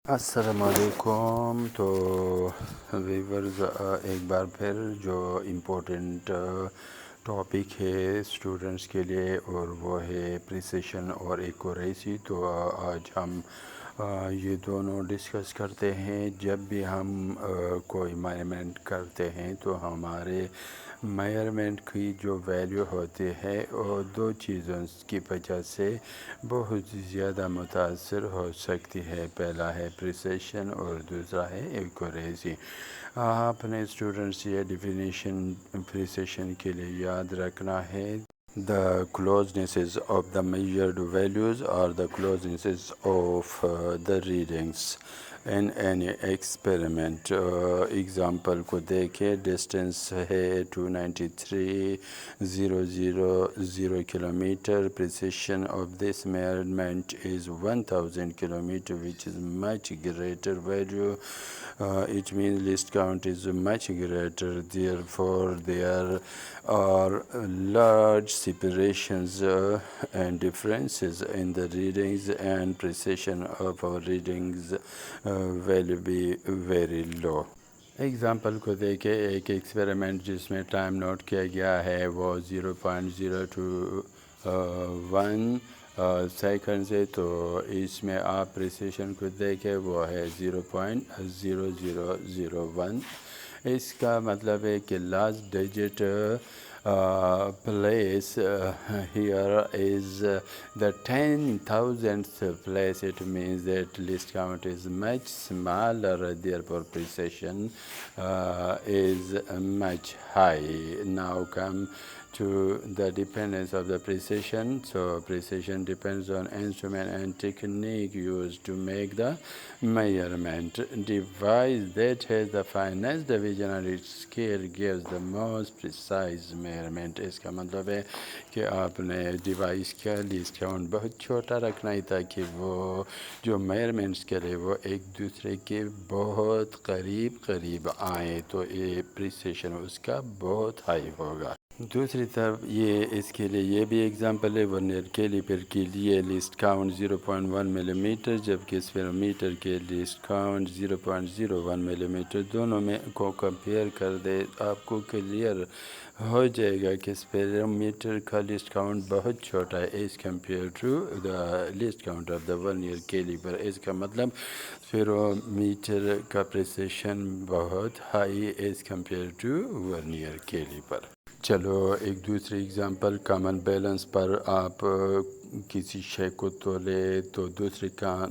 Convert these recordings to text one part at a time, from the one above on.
السلام علیکم. تو ویورز، ایک بار پھر جو امپورٹنٹ ٹاپک ہے اسٹوڈنٹس کے لیے، اور وہ ہے پریسیشن اور ایکوریسی. تو آج ہم یہ دونوں ڈسکس کرتے ہیں. جب بھی ہم کوئی میئرمنٹ کرتے ہیں تو ہمارے میئرمنٹ کی جو ویلیو ہوتی ہے وہ دو چیزوں کی وجہ سے بہت زیادہ متاثر ہو سکتی ہے. پہلا ہے پریسیشن اور دوسرا ہے ایکوریسی. آپ نے اسٹوڈنٹس یہ ڈیفینیشن پریسیشن کے لیے یاد رکھنا ہے: The closenesses of the measured values or the closenesses of the readings in any experiment. Example کو دیکھیں. ڈسٹینس ہے 293,000 kilometre. Precision of this measurement is 1000 kilometer, which is much greater value. It means least count is much greater. Therefore, there are large separations and differences in the readings, and precision of our readings will be very low. Example کو دیکھیں. ایک experiment جس میں time note کیا گیا ہے وہ 0.021 second ہے. تو اس میں آپ پریسیشن کو دیکھیں وہ ہے 0.0001. اس کا مطلب ہے کہ last digit place here is the 10,000th place. It means that list count is much smaller, therefore precision is much high. Now come to the dependence of the precision. So precision depends on instrument and technique used to make the measurement. Device that has the finest division on its scale gives the most precise measurement. اس کا مطلب ہے کہ آپ نے device کا list count بہت چھوٹا رکھنا ہے تاکہ وہ جو میئرمنٹس کرے وہ ایک دوسرے کے بہت قریب آئیں، تو یہ پریسیشن اس کا بہت ہائی ہوگا. دوسری طرف اس کے لیے یہ بھی ایگزامپل ہے. ورنیئر کیلیپر کے لیے لیسٹ کاؤنٹ 0.1 ملی میٹر، جبکہ اسپیرومیٹر کے لیسٹ کاؤنٹ 0.01 ملی میٹر. دونوں میں کو کمپیئر کر دے، آپ کو کلیئر ہو جائے گا کہ اسپیرومیٹر کا لیسٹ کاؤنٹ بہت چھوٹا ہے as compare to the least count of the vernier caliper. اس کا مطلب اسپیرومیٹر کا پریسیشن بہت high as compare to vernier caliper. چلو ایک دوسری ایگزامپل. کامن بیلنس پر آپ کسی شے کو تولے تو دوسری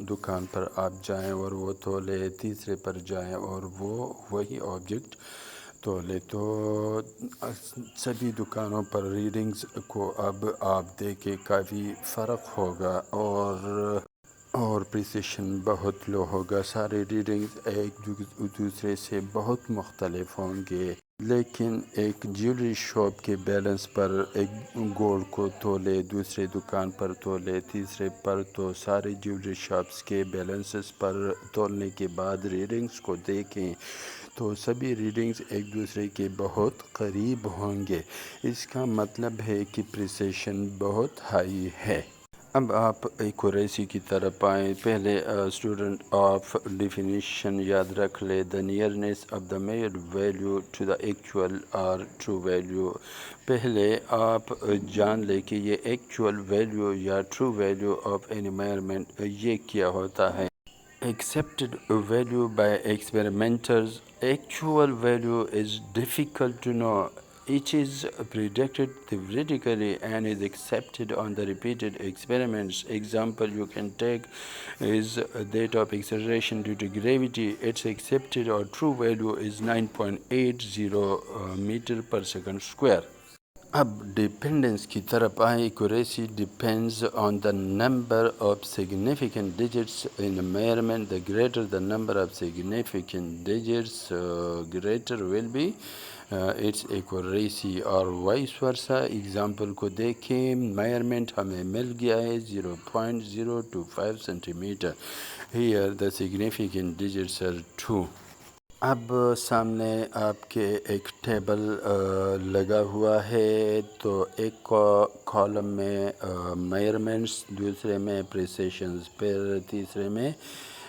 دکان پر آپ جائیں اور وہ تولے، تیسرے پر جائیں اور وہ وہی آبجیکٹ تولے، تو سبھی دکانوں پر ریڈنگز کو اب آپ دیکھیں کافی فرق ہوگا اور پریسیشن بہت لو ہوگا. سارے ریڈنگز ایک دوسرے سے بہت مختلف ہوں گے. لیکن ایک جیولری شاپ کے بیلنس پر ایک گولڈ کو تولے، دوسرے دکان پر تولے، تیسرے پر، تو سارے جیولری شاپس کے بیلنسز پر تولنے کے بعد ریڈنگز کو دیکھیں تو سبھی ریڈنگز ایک دوسرے کے بہت قریب ہوں گے. اس کا مطلب ہے کہ پریسیشن بہت ہائی ہے. اب آپ ایکوریسی کی طرف آئیں. پہلے اسٹوڈنٹ آف ڈیفینیشن یاد رکھ لے: the nearness of the measured value to the actual or true value. پہلے آپ جان لیں کہ یہ ایکچول ویلیو یا true value of any measurement یہ کیا ہوتا ہے. Accepted value by experimenters. Actual value is difficult to know. It is predicted theoretically and is accepted on the repeated experiments. Example you can take is that of acceleration due to gravity. Its accepted or true value is 9.80 meter per second square. اب dependence کی طرف آئیں. Accuracy depends on the number of significant digits in measurement. The greater the number of significant digits greater will be its accuracy اور vice versa. Example کو دیکھیں. Measurement ہمیں مل گیا ہے 0.025 centimetre. Here the significant digits are 2. اب سامنے آپ کے ایک ٹیبل لگا ہوا ہے. تو ایک کالم میں میئرمنٹس، دوسرے میں پریسیشنز، پھر تیسرے میں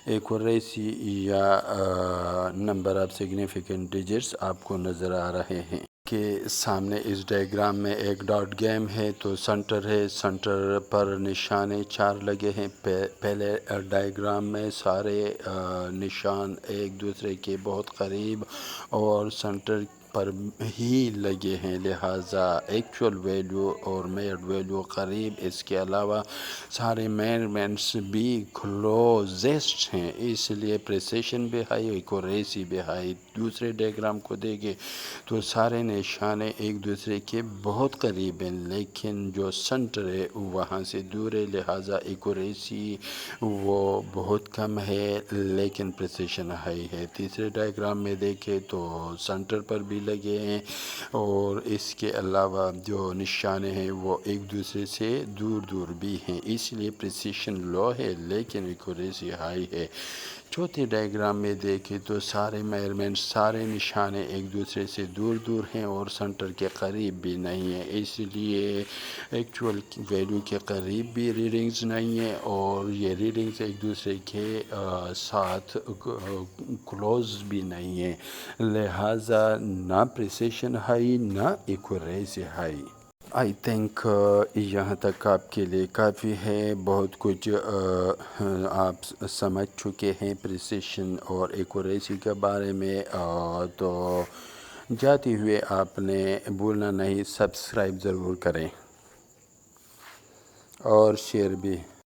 ایکوریسی یا نمبر آف سگنیفیکنٹ ڈیجٹس آپ کو نظر آ رہے ہیں کہ سامنے اس ڈائیگرام میں ایک ڈاٹ گیم ہے تو سنٹر ہے، سنٹر پر نشانے 4 لگے ہیں۔ پہلے ڈائیگرام میں سارے نشان ایک دوسرے کے بہت قریب اور سنٹر پر ہی لگے ہیں، لہٰذا ایکچول ویلیو اور میئر ویلیو قریب، اس کے علاوہ سارے میئرمنٹس بھی کلوزسٹ ہیں، اس لیے پریسیشن بھی ہائی، ایکوریسی بھی ہائی۔ دوسرے ڈائیگرام کو دیکھیں تو سارے نشانے ایک دوسرے کے بہت قریب ہیں، لیکن جو سنٹر ہے وہاں سے دور ہے، لہٰذا ایکوریسی وہ بہت کم ہے لیکن پریسیشن ہائی ہے۔ تیسرے ڈائیگرام میں دیکھیں تو سنٹر پر بھی لگے ہیں اور اس کے علاوہ جو نشانے ہیں وہ ایک دوسرے سے دور دور بھی ہیں، اس لیے پریسیشن لو ہے لیکن ایکوریسی ہائی ہے۔ چوتھے ڈائیگرام میں دیکھیں تو سارے میئرمنٹس، سارے نشانے ایک دوسرے سے دور دور ہیں اور سنٹر کے قریب بھی نہیں ہیں، اس لیے ایکچول ویلیو کے قریب بھی ریڈنگز نہیں ہیں اور یہ ریڈنگز ایک دوسرے کے ساتھ کلوز بھی نہیں ہیں، لہٰذا نہ پریسیشن ہائی نہ ایکوریسی ہائی۔ آئی تھنک یہاں تک آپ کے لیے کافی ہے، بہت کچھ آپ سمجھ چکے ہیں پریسیشن اور ایکوریسی کے بارے میں، تو جاتے ہوئے آپ نے بھولنا نہیں سبسکرائب ضرور کریں اور شیئر بھی۔